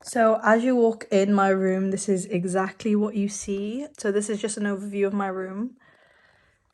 So as you walk in my room, this is exactly what you see. So this is just an overview of my room.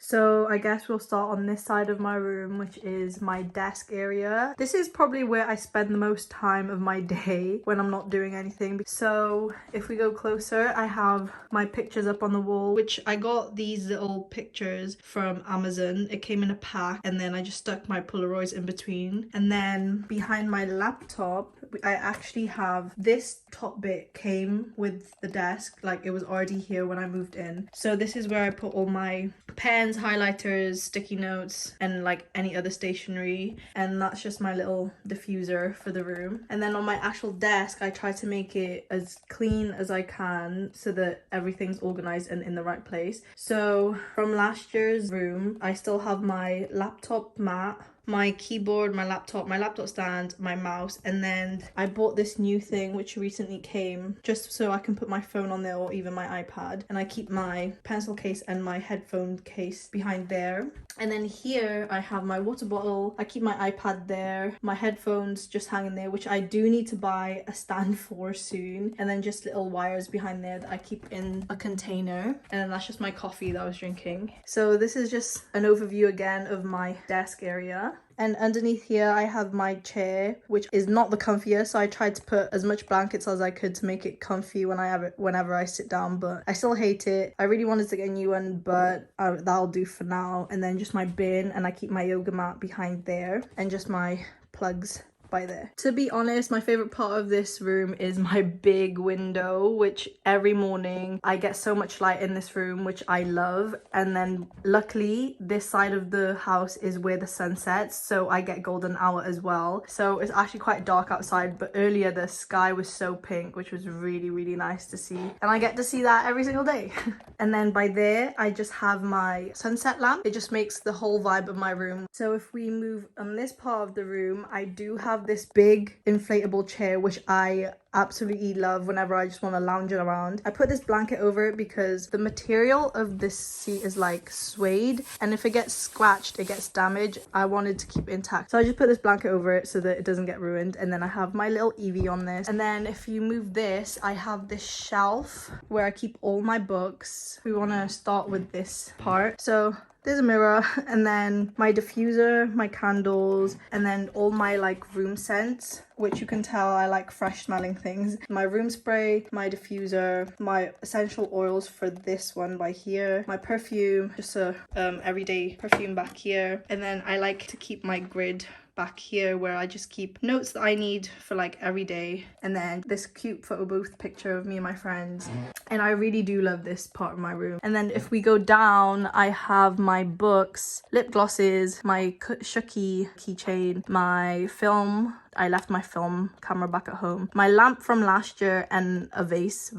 So I guess we'll start on this side of my room, which is my desk area. This is probably where I spend the most time of my day when I'm not doing anything. So if we go closer, I have my pictures up on the wall, which I got these little pictures from Amazon. It came in a pack and then I just stuck my Polaroids in between. And then behind my laptop, I actually have this top bit came with the desk, like it was already here when I moved in. So this is where I put all my pens, highlighters, sticky notes, and like any other stationery. And that's just my little diffuser for the room. And then on my actual desk, I try to make it as clean as I can so that everything's organized and in the right place. So from last year's room, I still have my laptop mat, my keyboard, my laptop stand, my mouse, and then I bought this new thing which recently came just so I can put my phone on there or even my iPad, and I keep my pencil case and my headphone case behind there. And then here I have my water bottle, I keep my iPad there, my headphones just hanging there, which I do need to buy a stand for soon, and then just little wires behind there that I keep in a container. And then that's just my coffee that I was drinking. So this is just an overview again of my desk area. And underneath here I have my chair, which is not the comfiest, so I tried to put as much blankets as I could to make it comfy whenever I sit down, but I still hate it. I really wanted to get a new one, but that'll do for now. And then just my bin, and I keep my yoga mat behind there, and just my plugs by there. To be honest, my favorite part of this room is my big window, which every morning I get so much light in this room, which I love. And then luckily this side of the house is where the sun sets, so I get golden hour as well. So it's actually quite dark outside, but earlier the sky was so pink, which was really, really nice to see. And I get to see that every single day. And then by there, I just have my sunset lamp. It just makes the whole vibe of my room. So if we move on this part of the room, I do have this big inflatable chair, which I absolutely love whenever I just want to lounge around. I put this blanket over it because the material of this seat is like suede, and if it gets scratched, it gets damaged. I wanted to keep it intact, so I just put this blanket over it so that it doesn't get ruined. And then I have my little Evie on this. And then if you move this, I have this shelf where I keep all my books. We want to start with this part. So there's a mirror, and then my diffuser, my candles, and then all my like room scents, which you can tell I like fresh smelling things. My room spray, my diffuser, my essential oils for this one by here, my perfume, just a everyday perfume back here. And then I like to keep my grid back here where I just keep notes that I need for like every day. And then this cute photo booth picture of me and my friends. And I really do love this part of my room. And then if we go down, I have my books, lip glosses, my Shuki keychain, my film. I left my film camera back at home, my lamp from last year, and a vase,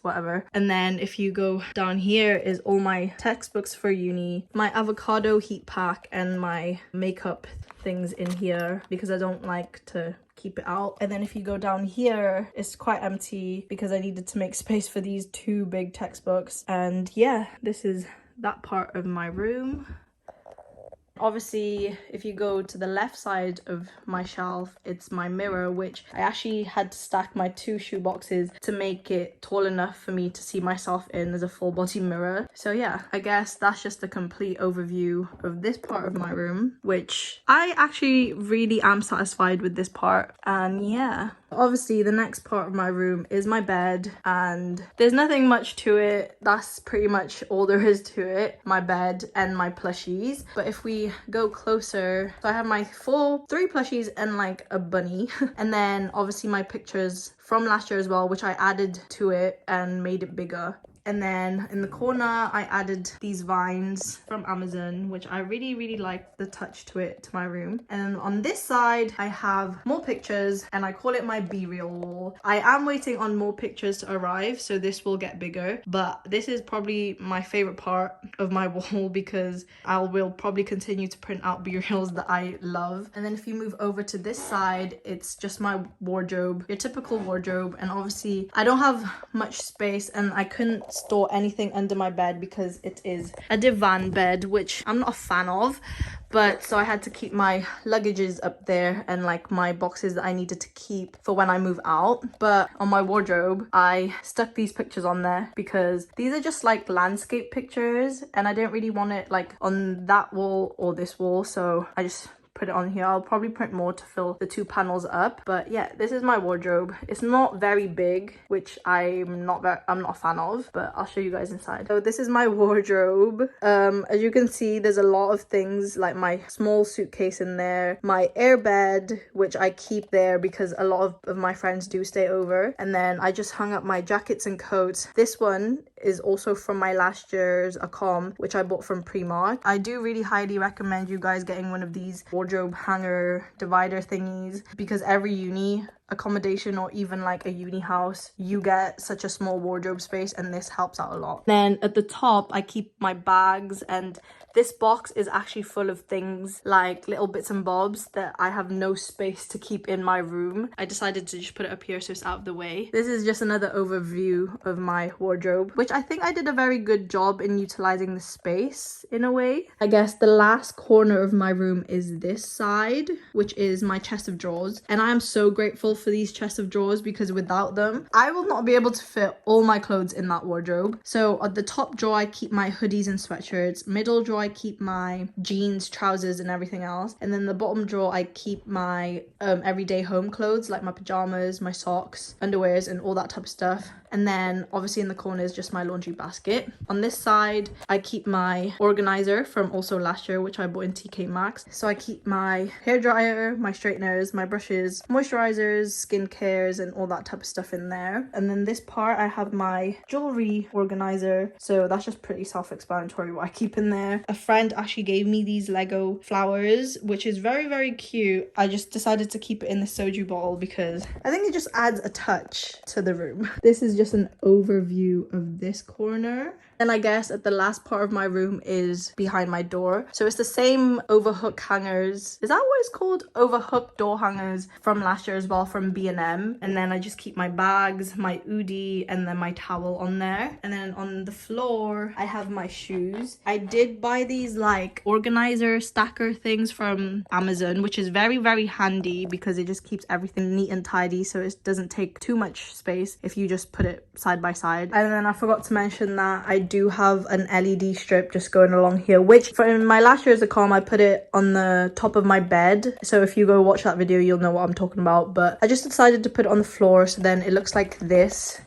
whatever. And then if you go down here is all my textbooks for uni, my avocado heat pack, and my makeup things in here because I don't like to keep it out. And then if you go down here, it's quite empty because I needed to make space for these two big textbooks. And yeah, this is that part of my room. Obviously, if you go to the left side of my shelf, it's my mirror, which I actually had to stack my two shoe boxes to make it tall enough for me to see myself in as a full body mirror. So yeah, I guess that's just a complete overview of this part of my room, which I actually really am satisfied with this part. And yeah, obviously the next part of my room is my bed, and there's nothing much to it. That's pretty much all there is to it, my bed and my plushies. But if we go closer, so I have my full 3 plushies and like a bunny and then obviously my pictures from last year as well, which I added to it and made it bigger. And then in the corner, I added these vines from Amazon, which I really, really like the touch to it, to my room. And on this side, I have more pictures, and I call it my be-real wall. I am waiting on more pictures to arrive, so this will get bigger. But this is probably my favorite part of my wall because I will probably continue to print out be-reals that I love. And then if you move over to this side, it's just my wardrobe, your typical wardrobe. And obviously, I don't have much space, and I couldn't store anything under my bed because it is a divan bed, which I'm not a fan of. But so I had to keep my luggages up there and like my boxes that I needed to keep for when I move out. But on my wardrobe, I stuck these pictures on there because these are just like landscape pictures and I didn't really want it like on that wall or this wall. So I just put it on here. I'll probably print more to fill the 2 panels up, but yeah, this is my wardrobe. It's not very big, which I'm not a fan of, but I'll show you guys inside. So this is my wardrobe. As you can see, there's a lot of things like my small suitcase in there, my air bed, which I keep there because a lot of my friends do stay over, and then I just hung up my jackets and coats. This one is also from my last year's accom, which I bought from Primark. I do really highly recommend you guys getting one of these wardrobe hanger divider thingies because every uni accommodation or even like a uni house, you get such a small wardrobe space and this helps out a lot. Then at the top, I keep my bags, and this box is actually full of things like little bits and bobs that I have no space to keep in my room. I decided to just put it up here so it's out of the way. This is just another overview of my wardrobe, which I think I did a very good job in utilizing the space in a way. I guess the last corner of my room is this side, which is my chest of drawers, and I am so grateful for these chests of drawers because without them I will not be able to fit all my clothes in that wardrobe. So at the top drawer I keep my hoodies and sweatshirts, middle drawer I keep my jeans, trousers and everything else, and then the bottom drawer I keep my everyday home clothes like my pajamas, my socks, underwears and all that type of stuff. And then obviously in the corner is just my laundry basket. On this side I keep my organizer from also last year, which I bought in TK Maxx. So I keep my hairdryer, my straighteners, my brushes, moisturizers, skincares and all that type of stuff in there. And then this part I have my jewelry organizer, so that's just pretty self-explanatory what I keep in there. A friend actually gave me these Lego flowers, which is very cute. I just decided to keep it in the soju bottle because I think it just adds a touch to the room. This is just an overview of this corner. And I guess at the last part of my room is behind my door. So it's the same overhook hangers. Is that what it's called? Overhook door hangers from last year as well from B&M. And then I just keep my bags, my Udi, and then my towel on there. And then on the floor, I have my shoes. I did buy these like organizer stacker things from Amazon, which is very handy because it just keeps everything neat and tidy. So it doesn't take too much space if you just put it side by side. And then I forgot to mention that I do have an LED strip just going along here, which for in my last year's accom I put it on the top of my bed, so if you go watch that video you'll know what I'm talking about. But I just decided to put it on the floor so then it looks like this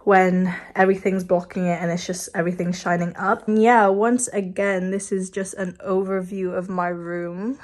when everything's blocking it and it's just everything shining up. And yeah, once again, this is just an overview of my room.